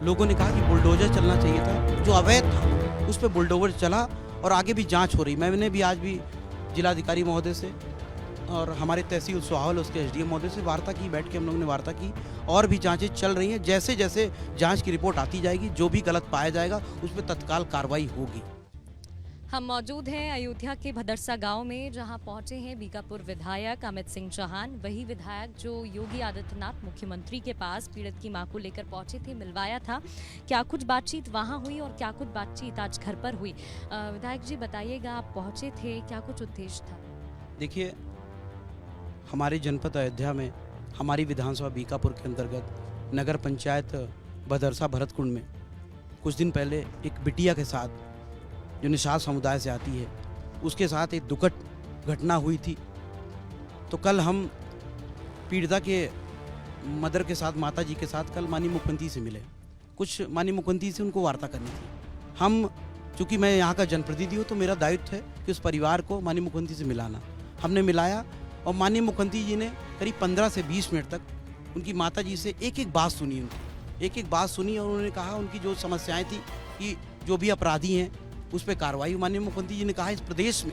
लोगों ने कहा कि बुलडोजर चलना चाहिए था, जो अवैध था उस पर बुलडोजर चला और आगे भी जांच हो रही। मैंने भी आज भी जिलाधिकारी महोदय से और हमारे तहसील सोहावल उसके एसडीएम महोदय से वार्ता की, बैठ के हम लोगों ने वार्ता की और भी जांचें चल रही हैं। जैसे जैसे जांच की रिपोर्ट आती जाएगी, जो भी गलत पाया जाएगा उस पर तत्काल कार्रवाई होगी। हम मौजूद हैं अयोध्या के भदरसा गांव में, जहां पहुंचे हैं बीकापुर विधायक अमित सिंह चौहान, वही विधायक जो योगी आदित्यनाथ मुख्यमंत्री के पास पीड़ित की मां को लेकर पहुंचे थे, मिलवाया था। क्या कुछ बातचीत वहां हुई और क्या कुछ बातचीत आज घर पर हुई? विधायक जी बताइएगा, आप पहुंचे थे, क्या कुछ उद्देश्य था? देखिए, हमारे जनपद अयोध्या में हमारी विधानसभा बीकापुर के अंतर्गत नगर पंचायत भदरसा भरतकुंड में कुछ दिन पहले एक बिटिया के साथ, जो निषाद समुदाय से आती है, उसके साथ एक दुखद घटना हुई थी। तो कल हम पीड़िता के मदर के साथ, माता जी के साथ कल माननीय मुख्यमंत्री से मिले। कुछ माननीय मुख्यमंत्री से उनको वार्ता करनी थी। हम, चूँकि मैं यहाँ का जनप्रतिनिधि हूँ, तो मेरा दायित्व है कि उस परिवार को माननीय मुख्यमंत्री से मिलाना। हमने मिलाया और माननीय मुख्यमंत्री जी ने करीब 15 से 20 मिनट तक उनकी माता जी से एक एक बात सुनी, उनकी एक एक बात सुनी और उन्होंने कहा उनकी जो समस्याएं थी कि जो भी अपराधी हैं उस पर कार्रवाई। माननीय मुख्यमंत्री जी ने कहा इस प्रदेश में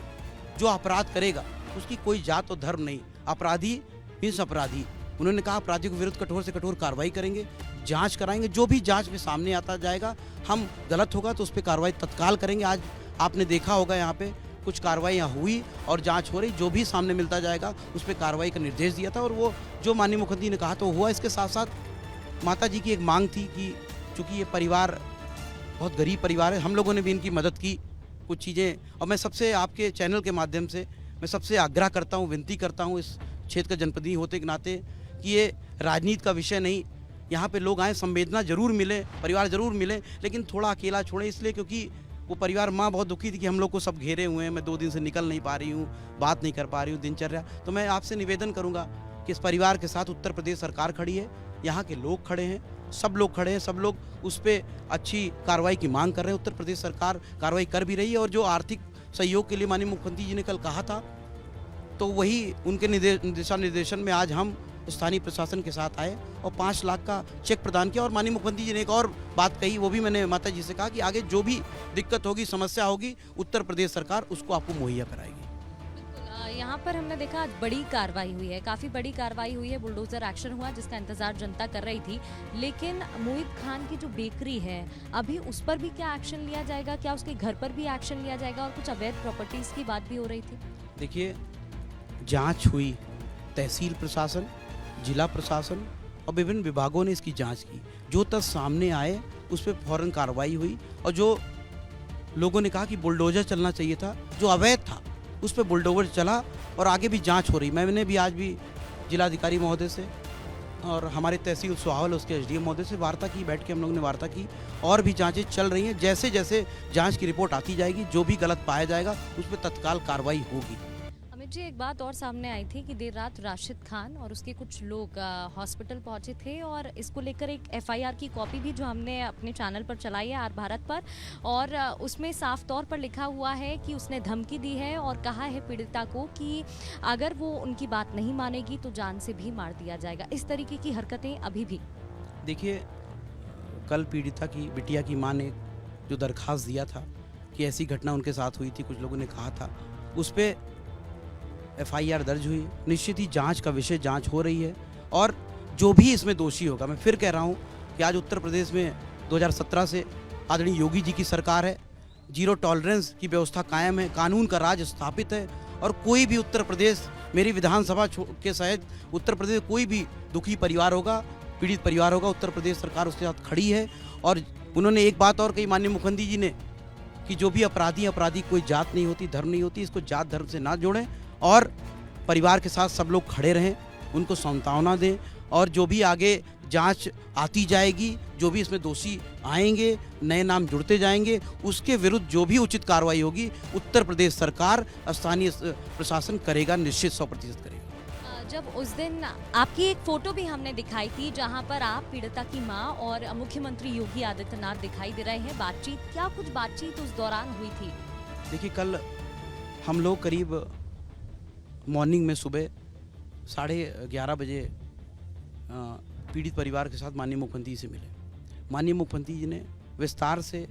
जो अपराध करेगा उसकी कोई जात और धर्म नहीं, अपराधी मीन्स अपराधी। उन्होंने कहा अपराधी के विरुद्ध कठोर से कठोर कार्रवाई करेंगे, जांच कराएंगे, जो भी जांच में सामने आता जाएगा, हम गलत होगा तो उस पर कार्रवाई तत्काल करेंगे। आज आपने देखा होगा यहाँ पे कुछ कार्रवाई यहाँ हुई और जांच हो रही, जो भी सामने मिलता जाएगा उस पर कार्रवाई का निर्देश दिया था और वो जो माननीय मुख्यमंत्री ने कहा तो हुआ। इसके साथ साथ माता जी की एक मांग थी कि चूँकि ये परिवार बहुत गरीब परिवार है, हम लोगों ने भी इनकी मदद की कुछ चीज़ें। और मैं सबसे आपके चैनल के माध्यम से मैं सबसे आग्रह करता हूँ, विनती करता हूँ इस क्षेत्र का जनप्रतिनिधि होते के नाते कि ये राजनीति का विषय नहीं, यहाँ पे लोग आए, संवेदना जरूर मिले, परिवार जरूर मिले, लेकिन थोड़ा अकेला छोड़े, इसलिए क्योंकि वो परिवार, माँ बहुत दुखी थी कि हम लोग को सब घेरे हुए हैं, मैं 2 दिन से निकल नहीं पा रही हूँ, बात नहीं कर पा रही हूँ, दिनचर्या। तो मैं आपसे निवेदन करूँगा कि इस परिवार के साथ उत्तर प्रदेश सरकार खड़ी है, यहाँ के लोग खड़े हैं, सब लोग खड़े हैं, सब लोग उस पर अच्छी कार्रवाई की मांग कर रहे हैं। उत्तर प्रदेश सरकार कार्रवाई कर भी रही है और जो आर्थिक सहयोग के लिए माननीय मुख्यमंत्री जी ने कल कहा था, तो वही उनके दिशा निर्देशन में आज हम स्थानीय प्रशासन के साथ आए और 5 लाख का चेक प्रदान किया। और माननीय मुख्यमंत्री जी ने एक और बात कही, वो भी मैंने माता जी से कहा कि आगे जो भी दिक्कत होगी, समस्या होगी, उत्तर प्रदेश सरकार उसको आपको मुहैया कराएगी। यहाँ पर हमने देखा आज बड़ी कार्रवाई हुई है, काफ़ी बड़ी कार्रवाई हुई है, बुलडोजर एक्शन हुआ जिसका इंतजार जनता कर रही थी। लेकिन मोहित खान की जो बेकरी है, अभी उस पर भी क्या एक्शन लिया जाएगा? क्या उसके घर पर भी एक्शन लिया जाएगा? और कुछ अवैध प्रॉपर्टीज़ की बात भी हो रही थी। देखिए, जांच हुई, तहसील प्रशासन, जिला प्रशासन और विभिन्न विभागों ने इसकी जांच की। जो तथ्य सामने आए उस पर फौरन कार्रवाई हुई और जो लोगों ने कहा कि बुलडोजर चलना चाहिए था, जो अवैध था उस पर बुलडोजर चला और आगे भी जांच हो रही। मैंने भी आज भी जिलाधिकारी महोदय से और हमारे तहसील सोहावल उसके एसडीएम महोदय से वार्ता की, बैठ के हम लोगों ने वार्ता की और भी जांचें चल रही हैं। जैसे जैसे जांच की रिपोर्ट आती जाएगी, जो भी गलत पाया जाएगा उस पर तत्काल कार्रवाई होगी। अमित जी, एक बात और सामने आई थी कि देर रात राशिद खान और उसके कुछ लोग हॉस्पिटल पहुंचे थे और इसको लेकर एक एफआईआर की कॉपी भी जो हमने अपने चैनल पर चलाई है आर भारत पर, और उसमें साफ तौर पर लिखा हुआ है कि उसने धमकी दी है और कहा है पीड़िता को कि अगर वो उनकी बात नहीं मानेगी तो जान से भी मार दिया जाएगा। इस तरीके की हरकतें अभी भी। देखिए, कल पीड़िता की बिटिया की मां ने जो दरखास्त दिया था कि ऐसी घटना उनके साथ हुई थी, कुछ लोगों ने कहा था, उस पर एफआईआर दर्ज हुई। निश्चित ही जांच का विषय, जांच हो रही है और जो भी इसमें दोषी होगा, मैं फिर कह रहा हूं कि आज उत्तर प्रदेश में 2017 से आदरणीय योगी जी की सरकार है, जीरो टॉलरेंस की व्यवस्था कायम है, कानून का राज स्थापित है और कोई भी उत्तर प्रदेश, मेरी विधानसभा के सहित उत्तर प्रदेश कोई भी दुखी परिवार होगा, पीड़ित परिवार होगा, उत्तर प्रदेश सरकार उसके साथ खड़ी है। और उन्होंने एक बात और कही माननीय मुख्यमंत्री जी ने कि जो भी अपराधी कोई जात नहीं होती, धर्म नहीं होती, इसको जात धर्म से ना जोड़ें और परिवार के साथ सब लोग खड़े रहें, उनको सांत्वना दें और जो भी आगे जांच आती जाएगी, जो भी इसमें दोषी आएंगे, नए नाम जुड़ते जाएंगे, उसके विरुद्ध जो भी उचित कार्रवाई होगी उत्तर प्रदेश सरकार, स्थानीय प्रशासन करेगा, निश्चित 100% करेगा। जब उस दिन आपकी एक फोटो भी हमने दिखाई थी जहां पर आप, पीड़िता की मां और मुख्यमंत्री योगी आदित्यनाथ दिखाई दे रहे हैं, बातचीत, क्या कुछ बातचीत उस दौरान हुई थी? देखिए, कल हम लोग करीब मॉर्निंग में सुबह 11:30 बजे पीड़ित परिवार के साथ माननीय मुख्यमंत्री से मिले। माननीय मुख्यमंत्री जी ने विस्तार से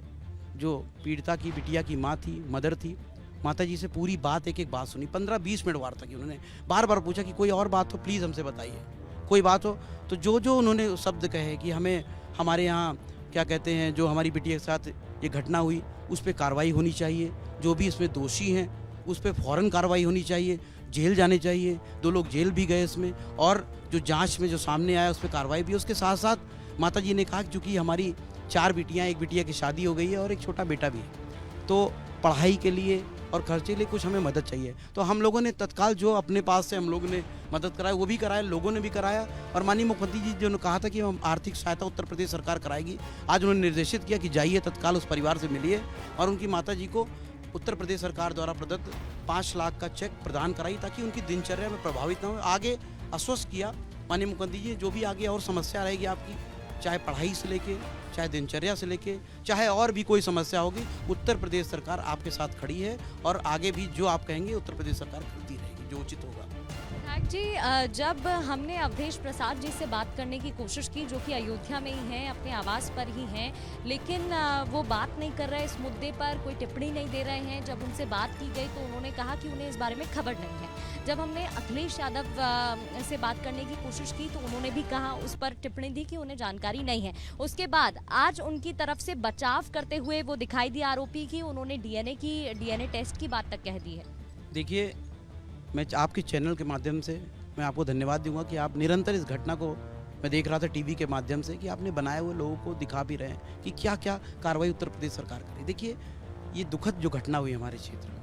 जो पीड़िता की बिटिया की माँ थी, मदर थी, माता जी से पूरी बात एक एक बात सुनी। 15-20 मिनट वार्ता की उन्होंने, बार बार पूछा कि कोई और बात हो प्लीज़ हमसे बताइए, कोई बात हो। तो जो जो उन्होंने शब्द कहे कि हमें हमारे यहाँ क्या कहते हैं, जो हमारी बिटिया के साथ ये घटना हुई उस पर कार्रवाई होनी चाहिए, जो भी इसमें दोषी हैं उस पर फ़ौरन कार्रवाई होनी चाहिए, जेल जाने चाहिए, 2 लोग जेल भी गए इसमें, और जो जांच में जो सामने आया उस पर कार्रवाई भी। उसके साथ साथ माता जी ने कहा कि चूँकि हमारी 4 बिटियाँ, एक बिटिया की शादी हो गई है और एक छोटा बेटा भी है, तो पढ़ाई के लिए और खर्चे के लिए कुछ हमें मदद चाहिए। तो हम लोगों ने तत्काल जो अपने पास से हम लोगों ने मदद कराई वो भी कराया, लोगों ने भी कराया। और माननीय मुख्यमंत्री जी जो ने कहा था कि हम आर्थिक सहायता उत्तर प्रदेश सरकार कराएगी, आज उन्होंने निर्देशित किया कि जाइए तत्काल उस परिवार से मिलिए और उनकी माता जी को उत्तर प्रदेश सरकार द्वारा प्रदत्त 5 लाख का चेक प्रदान कराई ताकि उनकी दिनचर्या में प्रभावित न हो। आगे आश्वस्त किया माननीय मुख्यमंत्री जी, जो भी आगे और समस्या रहेगी आपकी, चाहे पढ़ाई से लेके, चाहे दिनचर्या से लेके, चाहे और भी कोई समस्या होगी, उत्तर प्रदेश सरकार आपके साथ खड़ी है और आगे भी जो आप कहेंगे उत्तर प्रदेश सरकार करती रहेगी, जो उचित होगा। विधायक जी, जब हमने अवधेश प्रसाद जी से बात करने की कोशिश की, जो कि अयोध्या में ही हैं, अपने आवास पर ही हैं, लेकिन वो बात नहीं कर रहे इस मुद्दे पर, कोई टिप्पणी नहीं दे रहे हैं। जब उनसे बात की गई तो उन्होंने कहा कि उन्हें इस बारे में खबर नहीं है। जब हमने अखिलेश यादव से बात करने की कोशिश की तो उन्होंने भी कहा, उस पर टिप्पणी दी कि उन्हें जानकारी नहीं है। उसके बाद आज उनकी तरफ से बचाव करते हुए वो दिखाई दिया आरोपी की, उन्होंने डीएनए टेस्ट की बात तक कह दी है। देखिए, मैं आपके चैनल के माध्यम से मैं आपको धन्यवाद दूंगा कि आप निरंतर इस घटना को, मैं देख रहा था टीवी के माध्यम से, कि आपने बनाए हुए लोगों को दिखा भी रहे हैं कि क्या क्या कार्रवाई उत्तर प्रदेश सरकार करे। देखिए, ये दुखद जो घटना हुई हमारे क्षेत्र में,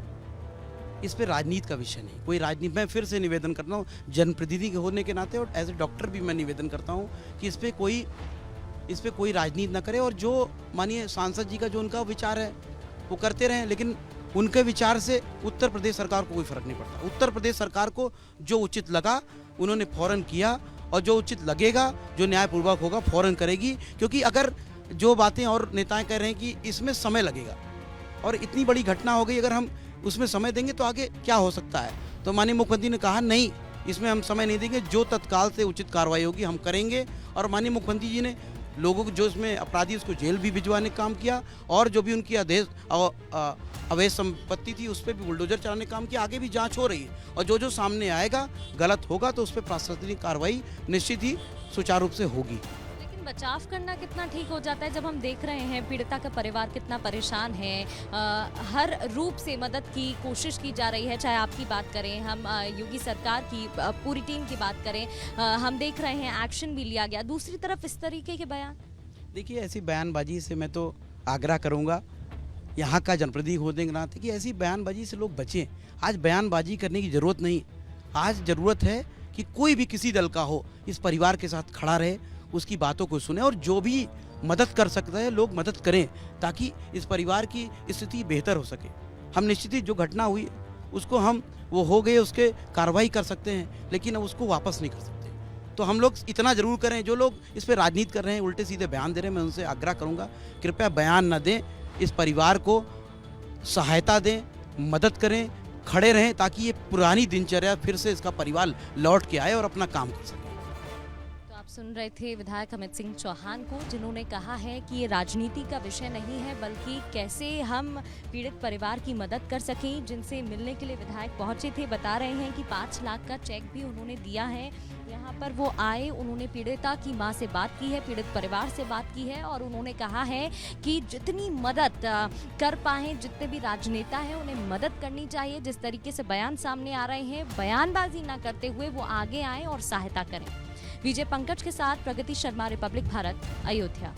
इस पे राजनीति का विषय नहीं, कोई राजनीति। मैं फिर से निवेदन करता हूँ जनप्रतिनिधि के होने के नाते और एज ए डॉक्टर भी मैं निवेदन करता हूँ कि इस पे कोई राजनीति ना करे, और जो माननीय सांसद जी का जो उनका विचार है वो करते रहें, लेकिन उनके विचार से उत्तर प्रदेश सरकार को कोई फर्क नहीं पड़ता। उत्तर प्रदेश सरकार को जो उचित लगा उन्होंने फौरन किया, और जो उचित लगेगा, जो न्यायपूर्वक होगा, फौरन करेगी। क्योंकि अगर जो बातें और नेताएं कह रहे हैं कि इसमें समय लगेगा, और इतनी बड़ी घटना हो गई, अगर हम उसमें समय देंगे तो आगे क्या हो सकता है। तो माननीय मुख्यमंत्री ने कहा नहीं, इसमें हम समय नहीं देंगे, जो तत्काल से उचित कार्रवाई होगी हम करेंगे। और माननीय मुख्यमंत्री जी ने लोगों को, जो इसमें अपराधी, उसको जेल भी भिजवाने का काम किया, और जो भी उनकी अवैध संपत्ति थी उस पर भी बुलडोजर चलाने का काम किया। आगे भी जांच हो रही है, और जो जो सामने आएगा गलत होगा तो उस पर प्रशासनिक कार्रवाई निश्चित ही सुचारू रूप से होगी। लेकिन बचाव करना कितना ठीक हो जाता है जब हम देख रहे हैं पीड़िता का परिवार कितना परेशान है। हर रूप से मदद की कोशिश की जा रही है, चाहे आपकी बात करें, हम योगी सरकार की पूरी टीम की बात करें, हम देख रहे हैं एक्शन भी लिया गया। दूसरी तरफ इस तरीके के बयान, देखिए, ऐसी बयानबाजी से मैं तो आग्रह करूंगा यहाँ का जनप्रतिनिधि होने के नाते कि ऐसी बयानबाजी से लोग बचें। आज बयानबाजी करने की ज़रूरत नहीं, आज ज़रूरत है कि कोई भी किसी दल का हो इस परिवार के साथ खड़ा रहे, उसकी बातों को सुने, और जो भी मदद कर सकते हैं लोग मदद करें, ताकि इस परिवार की स्थिति बेहतर हो सके। हम निश्चित ही जो घटना हुई उसको हम, वो हो गए, उसके कार्रवाई कर सकते हैं, लेकिन अब उसको वापस नहीं कर सकते। तो हम लोग इतना ज़रूर करें, जो लोग इस पर राजनीति कर रहे हैं, उल्टे सीधे बयान दे रहे हैं, मैं उनसे आग्रह करूँगा कृपया बयान न दें, इस परिवार को सहायता दें, मदद करें, खड़े रहें, ताकि ये पुरानी दिनचर्या फिर से इसका परिवार लौट के आए और अपना काम कर सके। तो आप सुन रहे थे विधायक अमित सिंह चौहान को, जिन्होंने कहा है कि ये राजनीति का विषय नहीं है, बल्कि कैसे हम पीड़ित परिवार की मदद कर सकें। जिनसे मिलने के लिए विधायक पहुंचे थे, बता रहे हैं कि 5 लाख का चेक भी उन्होंने दिया है। यहाँ पर वो आए, उन्होंने पीड़िता की मां से बात की है, पीड़ित परिवार से बात की है, और उन्होंने कहा है कि जितनी मदद कर पाए, जितने भी राजनेता हैं उन्हें मदद करनी चाहिए। जिस तरीके से बयान सामने आ रहे हैं, बयानबाजी ना करते हुए वो आगे आए और सहायता करें। विजय पंकज के साथ प्रगति शर्मा, रिपब्लिक भारत, अयोध्या।